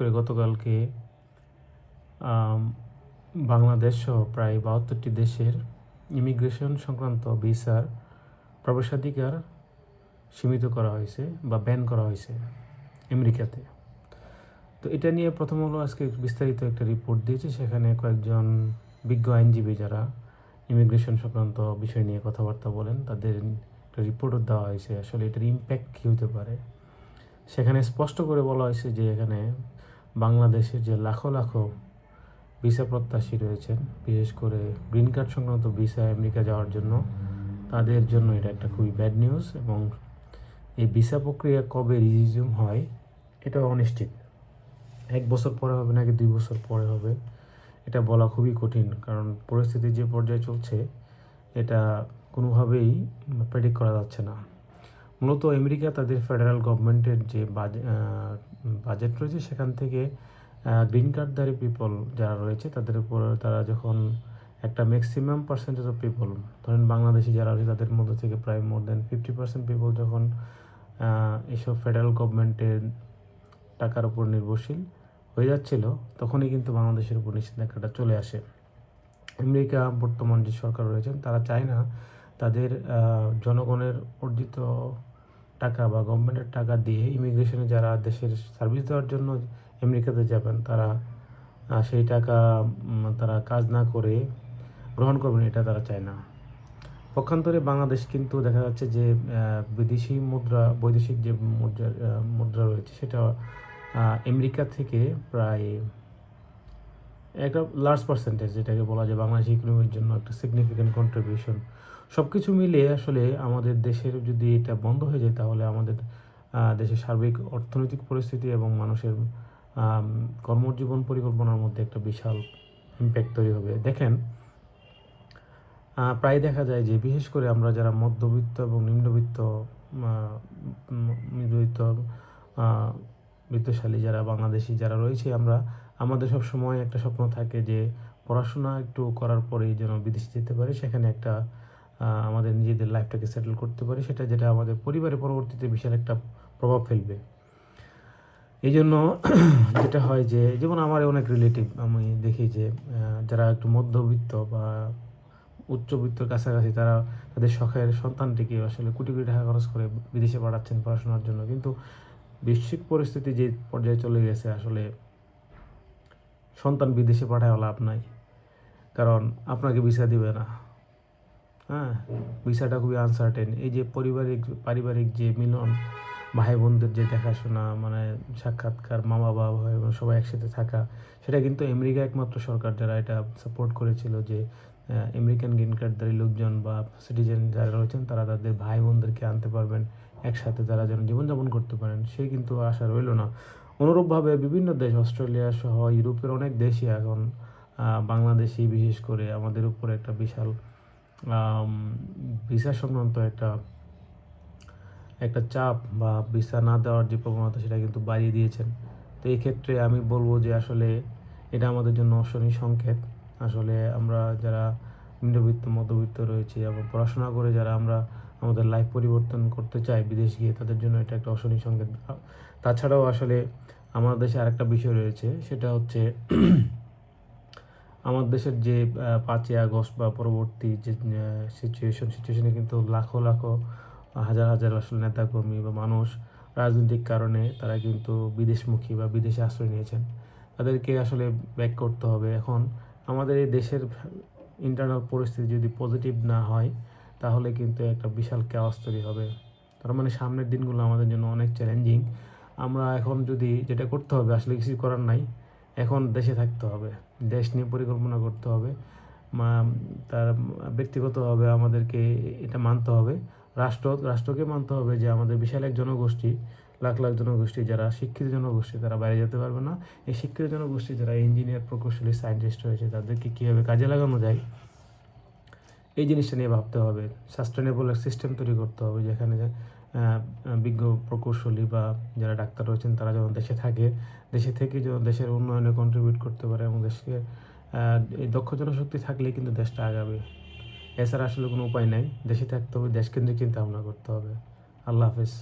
করে গতকালকে আম, বাংলাদেশ সহ প্রায় 72টি দেশের ইমিগ্রেশন সংক্রান্ত ভিসার প্রবেশাধিকার সীমিত করা হয়েছে বা ব্যান করা হয়েছে আমেরিকাতে। তো এটা নিয়ে প্রথম হলো আজকে বিস্তারিত একটা রিপোর্ট দিয়েছে, সেখানে কয়েকজন বিজ্ঞ আইনজীবী যারা ইমিগ্রেশন সংক্রান্ত বিষয় নিয়ে কথাবার্তা বলেন তাদের একটা রিপোর্টও দেওয়া হয়েছে আসলে এটার ইম্প্যাক্ট কী হতে পারে। সেখানে স্পষ্ট করে বলা হয়েছে যে এখানে বাংলাদেশের যে লাখো লাখো ভিসা প্রত্যাশী রয়েছেন, বিশেষ করে গ্রিন কার্ড সংক্রান্ত ভিসা আমেরিকা যাওয়ার জন্য, তাদের জন্য এটা একটা খুবই ব্যাড নিউজ। এবং এই ভিসা প্রক্রিয়া কবে রিজিউম হয় এটাও অনিশ্চিত। 1 বছর পরে হবে নাকি 2 বছর পরে হবে এটা বলা খুবই কঠিন, কারণ পরিস্থিতি যে পর্যায়ে চলছে এটা কোনোভাবেই প্রেডিক্ট করা যাচ্ছে না। মূলত আমেরিকা তাদের ফেডারেল গভর্নমেন্টের যে বাজেট রয়েছে সেখান থেকে গ্রিন কার্ডধারী পিপল যারা রয়েছে তাদের উপর তারা যখন একটা ম্যাক্সিমাম পার্সেন্টেজ অফ পিপল, ধরেন বাংলাদেশি যারা রয়েছে তাদের মধ্যে থেকে প্রায় মোর দেন 50% পিপল যখন এইসব ফেডারেল গভর্নমেন্টের টাকার উপর নির্ভরশীল হয়ে যাচ্ছিল, তখনই কিন্তু বাংলাদেশের উপর নিষেধাজ্ঞাটা চলে আসে। আমেরিকা বর্তমান যে সরকার রয়েছেন তারা চায় না তাদের জনগণের অর্জিত টাকা বা গভর্নমেন্টের টাকা দিয়ে ইমিগ্রেশনে যারা দেশের সার্ভিস দেওয়ার জন্য আমেরিকাতে যাবেন তারা সেই টাকা তারা কাজ না করে গ্রহণ করবেন, এটা তারা চায় না। পক্ষান্তরে বাংলাদেশ কিন্তু দেখা যাচ্ছে যে বিদেশি মুদ্রা, বৈদেশিক যে মুদ্রা রয়েছে সেটা আমেরিকা থেকে প্রায় একটা লার্জ পার্সেন্টেজ, যেটাকে বলা যায় বাংলাদেশ ইকোনমির জন্য একটা সিগনিফিক্যান্ট কন্ট্রিবিউশন। সব কিছু মিলিয়ে আসলে আমাদের দেশের যদি এটা বন্ধ হয়ে যায় তাহলে আমাদের দেশের সার্বিক অর্থনৈতিক পরিস্থিতি এবং মানুষের কর্মজীবন পরিকল্পনার মধ্যে একটা বিশাল ইম্প্যাক্ট তৈরি হবে। দেখেন, প্রায় দেখা যায় যে বিশেষ করে আমরা যারা মধ্যবিত্ত এবং মধ্যবিত্ত বিত্তশালী যারা বাংলাদেশি যারা রয়েছে, আমাদের সব সময় একটা স্বপ্ন থাকে যে পড়াশোনা একটু করার পরেই যেন বিদেশে যেতে পারি, সেখানে একটা আমাদের নিজেদের লাইফটাকে সেটেল করতে পারি, যেটা আমাদের পরিবারে পরবর্তীতে বিশাল একটা প্রভাব ফেলবে। এই জন্য যেটা হয় যে যেমন আমার অনেক রিলেটিভ আমি দেখি যে যারা একটু মধ্যবিত্ত বা উচ্চবিত্তর কাছাকাছি, তারা তাদের শখের সন্তানটিকে আসলে কোটি কোটি টাকা খরচ করে বিদেশে পাঠাচ্ছেন পড়াশোনার জন্য। কিন্তু বৈশ্বিক পরিস্থিতি যে পর্যায়ে চলে গেছে, আসলে সন্তান বিদেশে পাঠায় লাভ নাই, কারণ আপনাকে ভিসা দিবে না। হ্যাঁ, ভিসাটা খুবই আনসার্টেন। এই যে পারিবারিক যে মিলন, ভাই বোনদের যে দেখাশোনা, মানে সাক্ষাৎকার, মা বাবা ভাই বোন সবাই একসাথে থাকা, সেটা কিন্তু আমেরিকা একমাত্র সরকার যারা এটা সাপোর্ট করেছিল যে আমেরিকান গ্রিন কার্ডধারী লোকজন বা সিটিজেন যারা রয়েছেন তারা তাদের ভাই বোনদেরকে আনতে পারবেন, একসাথে তারা যেন জীবনযাপন করতে পারেন, সে কিন্তু আশা রইল না। অনুরূপভাবে বিভিন্ন দেশ, অস্ট্রেলিয়া সহ ইউরোপের অনেক দেশই এখন বাংলাদেশি বিশেষ করে আমাদের উপরে একটা বিশাল ভিসা সংক্রান্ত একটা চাপ বা ভিসা না দেওয়ার যে প্রবণতা সেটা কিন্তু বাড়িয়ে দিয়েছেন। তো এই ক্ষেত্রে আমি বলবো যে আসলে এটা আমাদের জন্য অশনি সংকেত। আসলে আমরা যারা মধ্যবিত্ত রয়েছে এবং পড়াশোনা করে যারা আমরা আমাদের লাইফ পরিবর্তন করতে চাই বিদেশ গিয়ে, তাদের জন্য এটা একটা অশনি সংকেত। তাছাড়াও আসলে আমাদের দেশে আরেকটা বিষয় রয়েছে, সেটা হচ্ছে আমাদের দেশের যে 5ই আগস্ট বা পরবর্তী যে সিচুয়েশনে কিন্তু লাখো লাখো হাজার হাজার আসলে নেতাকর্মী বা মানুষ রাজনৈতিক কারণে তারা কিন্তু বিদেশমুখী বা বিদেশে আশ্রয় নিয়েছেন, তাদেরকে আসলে ব্যাক করতে হবে। এখন আমাদের এই দেশের ইন্টারনাল পরিস্থিতি যদি পজিটিভ না হয় তাহলে কিন্তু একটা বিশাল chaos তৈরি হবে। তার মানে সামনের দিনগুলো আমাদের জন্য অনেক চ্যালেঞ্জিং। আমরা এখন যদি যেটা করতে হবে, আসলে কিছু করার নাই, এখন দেশে থাকতে হবে, দেশ নিয়ে পরিকল্পনা করতে হবে। তার ব্যক্তিগতভাবে আমাদেরকে এটা মানতে হবে, রাষ্ট্রকে মানতে হবে যে আমাদের বিশাল এক জনগোষ্ঠী, লাখ লাখ জনগোষ্ঠী যারা শিক্ষিত জনগোষ্ঠী, তারা বাইরে যেতে পারবে না। এই শিক্ষিত জনগোষ্ঠী যারা ইঞ্জিনিয়ার, প্রকৌশলী, সায়েন্টিস্ট রয়েছে, তাদেরকে কীভাবে কাজে লাগানো যায় এই জিনিসটা নিয়ে ভাবতে হবে। সাস্টেনেবল এক সিস্টেম তৈরি করতে হবে যেখানে বিজ্ঞ প্রকৌশলী বা যারা ডাক্তার রয়েছেন তারা যেন দেশে থাকে, দেশে থেকে যেন দেশের উন্নয়নে কন্ট্রিবিউট করতে পারে এবং দেশকে এই দক্ষ জনশক্তি থাকলেই কিন্তু দেশটা আগাবে। এছাড়া আসলে কোনো উপায় নাই, দেশে থাকতে হবে, দেশকেন্দ্রিক চিন্তা ভাবনা করতে হবে। আল্লাহ হাফেজ।